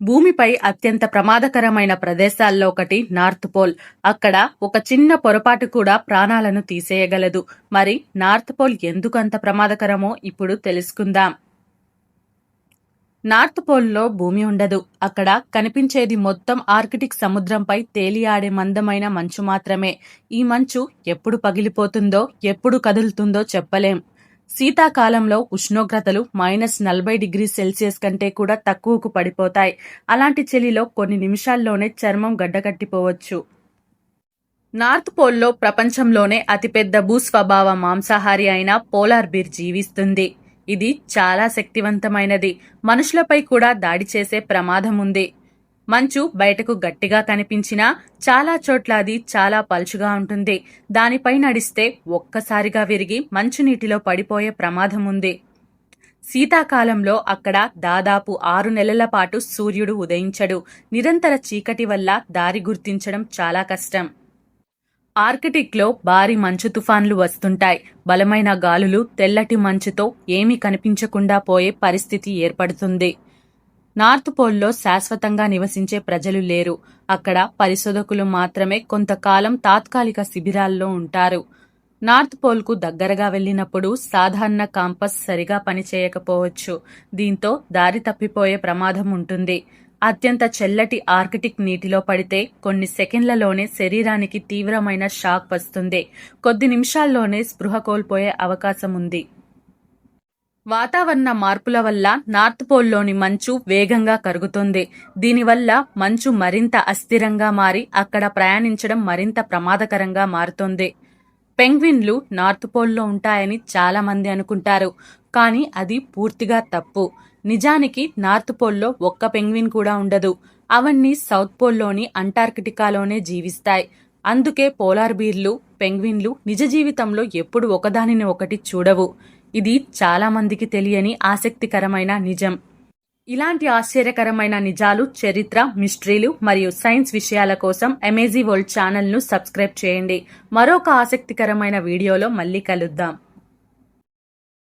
భూమిపై అత్యంత ప్రమాదకరమైన ప్రదేశాల్లో ఒకటి నార్త్ పోల్. అక్కడ ఒక చిన్న పొరపాటు కూడా ప్రాణాలను తీసేయగలదు. మరి నార్త్ పోల్ ఎందుకు అంత ప్రమాదకరమో ఇప్పుడు తెలుసుకుందాం. నార్త్ పోల్లో భూమి ఉండదు. అక్కడ కనిపించేది మొత్తం ఆర్కిటిక్ సముద్రంపై తేలియాడే మందమైన మంచు మాత్రమే. ఈ మంచు ఎప్పుడు పగిలిపోతుందో, ఎప్పుడు కదులుతుందో చెప్పలేం. శీతాకాలంలో ఉష్ణోగ్రతలు -40°C కంటే కూడా తక్కువకు పడిపోతాయి. అలాంటి చలిలో కొన్ని నిమిషాల్లోనే చర్మం గడ్డకట్టిపోవచ్చు. నార్త్ పోల్లో ప్రపంచంలోనే అతిపెద్ద భూస్వభావ మాంసాహారి అయిన పోలార్ బీర్ జీవిస్తుంది. ఇది చాలా శక్తివంతమైనది. మనుషులపై కూడా దాడి చేసే ప్రమాదం ఉంది. మంచు బయటకు గట్టిగా కనిపించినా చాలా చోట్ల అది చాలా పలుచుగా ఉంటుంది. దానిపై నడిస్తే ఒక్కసారిగా విరిగి మంచునీటిలో పడిపోయే ప్రమాదం ఉంది. శీతాకాలంలో అక్కడ దాదాపు 6 నెలల పాటు సూర్యుడు ఉదయించడు. నిరంతర చీకటి వల్ల దారి గుర్తించడం చాలా కష్టం. ఆర్కిటిక్లో భారీ మంచు తుఫాన్లు వస్తుంటాయి. బలమైన గాలులు, తెల్లటి మంచుతో ఏమీ కనిపించకుండా పోయే పరిస్థితి ఏర్పడుతుంది. నార్త్ పోల్లో శాశ్వతంగా నివసించే ప్రజలు లేరు. అక్కడ పరిశోధకులు మాత్రమే కొంతకాలం తాత్కాలిక శిబిరాల్లో ఉంటారు. నార్త్ పోల్కు దగ్గరగా వెళ్లినప్పుడు సాధారణ కాంపస్ సరిగా పనిచేయకపోవచ్చు. దీంతో దారి తప్పిపోయే ప్రమాదం ఉంటుంది. అత్యంత చల్లటి ఆర్కిటిక్ నీటిలో పడితే కొన్ని సెకండ్లలోనే శరీరానికి తీవ్రమైన షాక్ వస్తుంది. కొద్ది నిమిషాల్లోనే స్పృహ కోల్పోయే అవకాశం ఉంది. వాతావరణ మార్పుల వల్ల నార్త్ పోల్లోని మంచు వేగంగా కరుగుతుంది. దీనివల్ల మంచు మరింత అస్థిరంగా మారి అక్కడ ప్రయాణించడం మరింత ప్రమాదకరంగా మారుతుంది. పెంగ్విన్లు నార్త్ పోల్లో ఉంటాయని చాలా మంది అనుకుంటారు, కానీ అది పూర్తిగా తప్పు. నిజానికి నార్త్ పోల్లో ఒక్క పెంగ్విన్ కూడా ఉండదు. అవన్నీ సౌత్ పోల్లోని అంటార్కిటికాలోనే జీవిస్తాయి. అందుకే పోలార్ బీర్లు, పెంగ్విన్లు నిజ జీవితంలో ఎప్పుడు ఒకదానిని ఒకటి చూడవు. ఇది చాలా మందికి తెలియని ఆసక్తికరమైన నిజం. ఇలాంటి ఆశ్చర్యకరమైన నిజాలు, చరిత్ర, మిస్టరీలు మరియు సైన్స్ విషయాల కోసం అమేజింగ్ వరల్డ్ ఛానల్ను సబ్స్క్రైబ్ చేయండి. మరొక ఆసక్తికరమైన వీడియోలో మళ్ళీ కలుద్దాం.